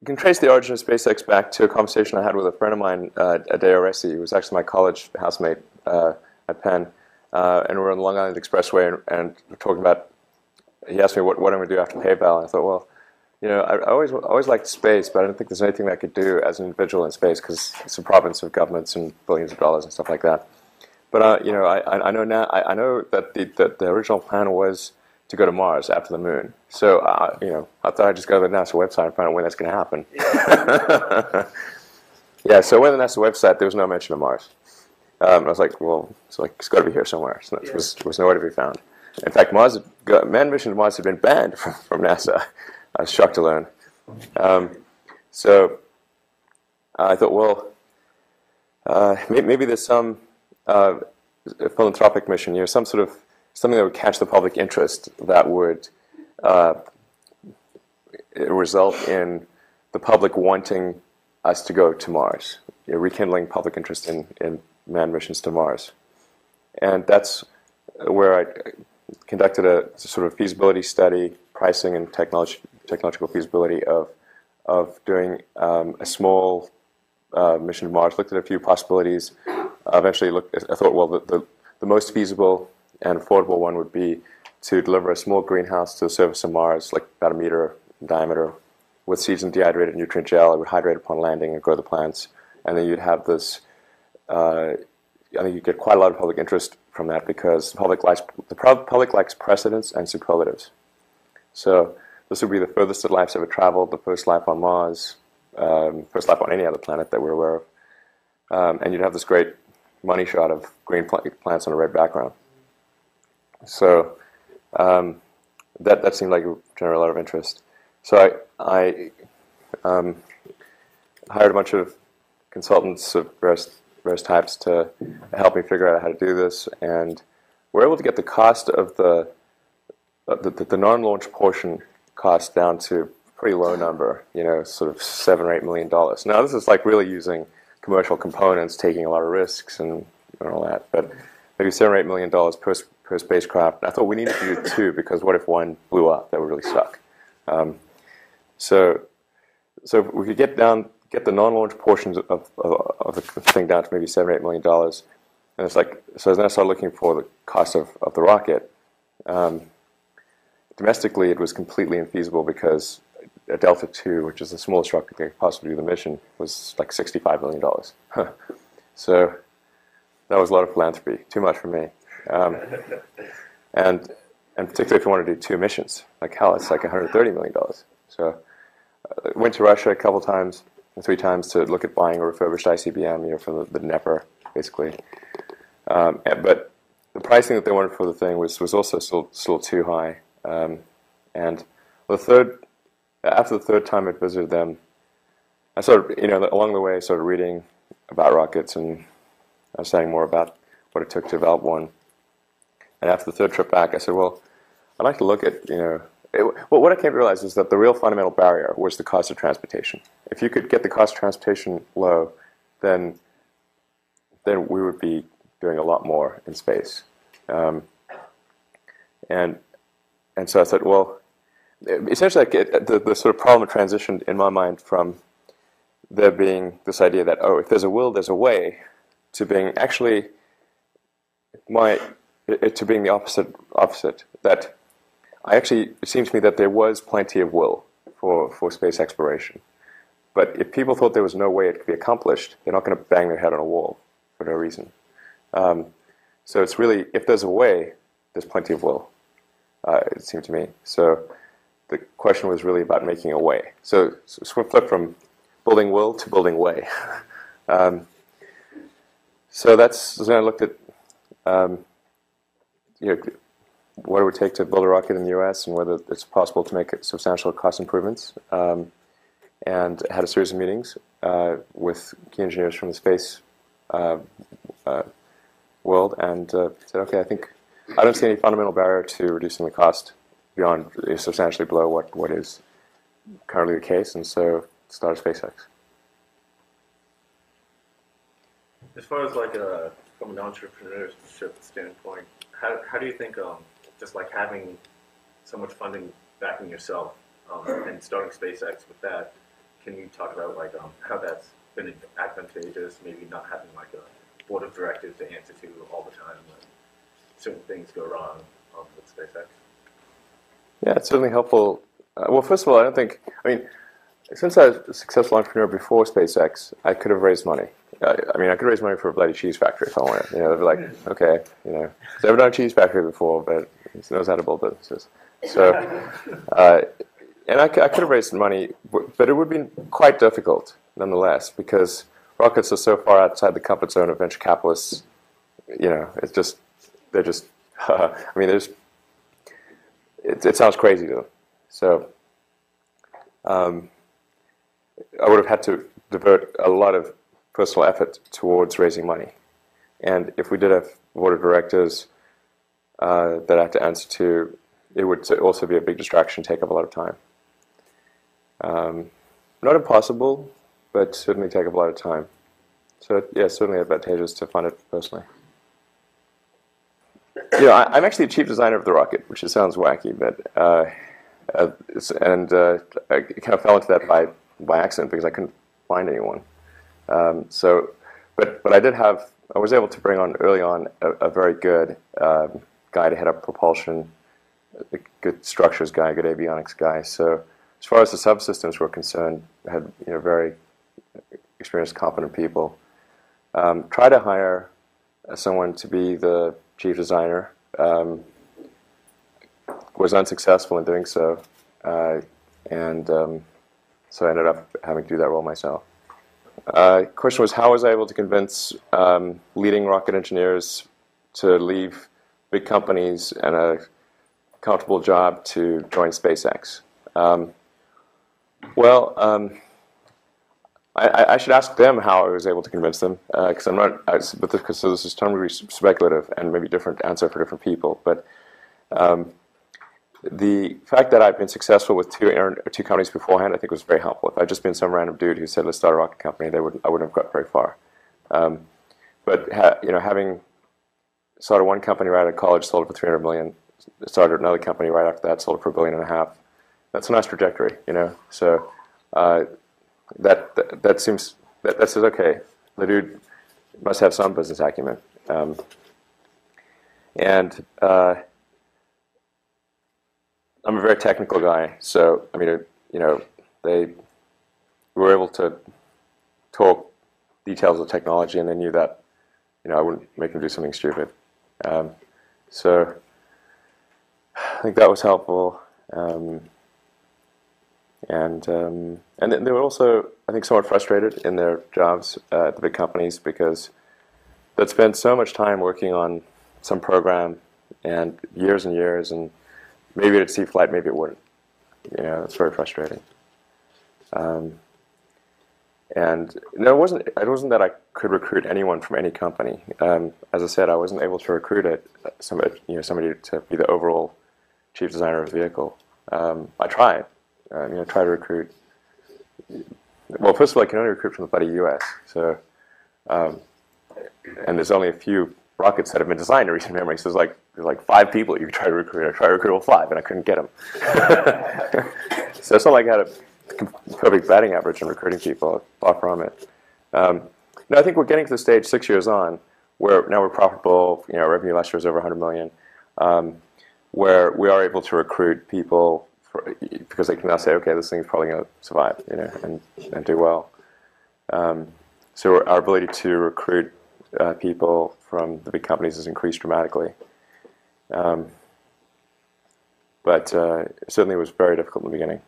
You can trace the origin of SpaceX back to a conversation I had with a friend of mine at ARSC, who was actually my college housemate at Penn. And we were on the Long Island Expressway, and we're talking about, he asked me what I'm going to do after PayPal, and I thought, well, I always liked space, but I don't think there's anything that I could do as an individual in space, because it's a province of governments and billions of dollars and stuff like that. But I know now. I know that the original plan was to go to Mars after the moon. So I thought I'd just go to the NASA website and find out when that's going to happen. Yeah. So when the NASA website, there was no mention of Mars. I was like, well, it's got to be here somewhere. So it was nowhere to be found. In fact, manned mission to Mars had been banned from NASA. I was shocked to learn. So I thought, well, maybe there's some philanthropic mission, something that would catch the public interest, that would result in the public wanting us to go to Mars, rekindling public interest in manned missions to Mars. And that's where I conducted a sort of feasibility study, pricing and technological feasibility of doing a small mission to Mars. Looked at a few possibilities. Eventually, I thought, well, the most feasible and affordable one would be to deliver a small greenhouse to the surface of Mars, like about a meter in diameter, with seeds and dehydrated nutrient gel. It would hydrate upon landing and grow the plants. And then you'd have this. I think you get quite a lot of public interest from that, because the public likes precedents and superlatives. So this would be the furthest that life's ever traveled, the first life on Mars, first life on any other planet that we're aware of. And you'd have this great money shot of green plants on a red background. So that seemed like it would generate a lot of interest. So I hired a bunch of consultants of various types to help me figure out how to do this, and we're able to get the cost of the non-launch portion cost down to a pretty low number, sort of $7 or $8 million. Now this is like really using commercial components, taking a lot of risks and all that, but maybe $7 or $8 million per spacecraft. I thought we needed to do two, because what if one blew up? That would really suck. So if we could get the non-launch portions of the thing down to maybe $7 or $8 million, and it's like, so then I started looking for the cost of the rocket. Domestically, it was completely infeasible, because a Delta II, which is the smallest rocket that could possibly do the mission, was like $65 million. So that was a lot of philanthropy, too much for me. And particularly if you want to do two missions, like hell, it's like $130 million. So I went to Russia a couple times, 3 times, to look at buying a refurbished ICBM, from the NEPR, basically. But the pricing that they wanted for the thing was also still too high. And after the third time I visited them, I started, along the way, I started reading about rockets and understanding more about what it took to develop one. And after the third trip back, I said, well, I'd like to look at, what I came to realize is that the real fundamental barrier was the cost of transportation. If you could get the cost of transportation low, then we would be doing a lot more in space. And so I said, well, essentially, the sort of problem transitioned in my mind from there being this idea that, if there's a will, there's a way, to being actually to being the opposite. That it seems to me that there was plenty of will for space exploration. But if people thought there was no way it could be accomplished, they're not going to bang their head on a wall for no reason. So it's really, if there's a way, there's plenty of will, it seemed to me. So the question was really about making a way. So flip from building will to building way. So then I looked at what it would take to build a rocket in the U.S. and whether it's possible to make substantial cost improvements. And had a series of meetings with key engineers from the space world, and said, okay, I don't see any fundamental barrier to reducing the cost beyond substantially below what is currently the case, and so started SpaceX. As far as from an entrepreneurship standpoint, how do you think just like having so much funding backing yourself and starting SpaceX with that, can you talk about like how that's been advantageous? Maybe not having like a board of directors to answer to all the time when certain things go wrong with SpaceX. Yeah, it's certainly helpful. Well, first of all, I mean, since I was a successful entrepreneur before SpaceX, I could have raised money. I mean, I could raise money for a bloody cheese factory if I wanted. They'd be like, okay, I've never done a cheese factory before, but he knows how to build businesses. So, and I could have raised money, but it would have been quite difficult nonetheless, because rockets are so far outside the comfort zone of venture capitalists. It's just, they're just, I mean, it sounds crazy to them. So, I would have had to divert a lot of personal effort towards raising money. And if we did have a board of directors that I had to answer to, it would also be a big distraction, take up a lot of time. Not impossible, but certainly take up a lot of time. So, yeah, certainly advantageous to fund it personally. I'm actually the chief designer of the rocket, which sounds wacky, but I kind of fell into that by accident because I couldn't find anyone. But I was able to bring on early on a very good guy to head up propulsion, a good structures guy, a good avionics guy. So as far as the subsystems were concerned, I had very experienced, competent people. Try to hire someone to be the chief designer. Was unsuccessful in doing so, and so I ended up having to do that role myself. Question was, how was I able to convince leading rocket engineers to leave big companies and a comfortable job to join SpaceX? I should ask them how I was able to convince them, because so this is totally speculative and maybe different answer for different people. But the fact that I've been successful with two companies beforehand, I think, was very helpful. If I'd just been some random dude who said, "Let's start a rocket company," I wouldn't have got very far. But having started one company right out of college, sold it for $300 million, started another company right after that, sold it for $1.5 billion. That's a nice trajectory, So that says okay. The dude must have some business acumen, and I'm a very technical guy. So I mean, they were able to talk details of technology, and they knew that I wouldn't make them do something stupid. So I think that was helpful. And they were also, I think, somewhat frustrated in their jobs at the big companies because they'd spent so much time working on some program and years, and maybe it'd see flight, maybe it wouldn't. It's very frustrating. And no, it wasn't that I could recruit anyone from any company. As I said, I wasn't able to recruit somebody to be the overall chief designer of the vehicle. I tried. Try to recruit. Well, first of all, I can only recruit from the bloody U.S. So, and there's only a few rockets that have been designed in recent memory. So there's like 5 people you could try to recruit. I tried to recruit all 5, and I couldn't get them. So it's not like I had a perfect batting average in recruiting people. Far from it. No, I think we're getting to the stage 6 years on where now we're profitable. Revenue last year was over $100 million, where we are able to recruit people. Because they can now say, okay, this thing's probably going to survive, and do well. So our ability to recruit people from the big companies has increased dramatically. But it certainly was very difficult in the beginning.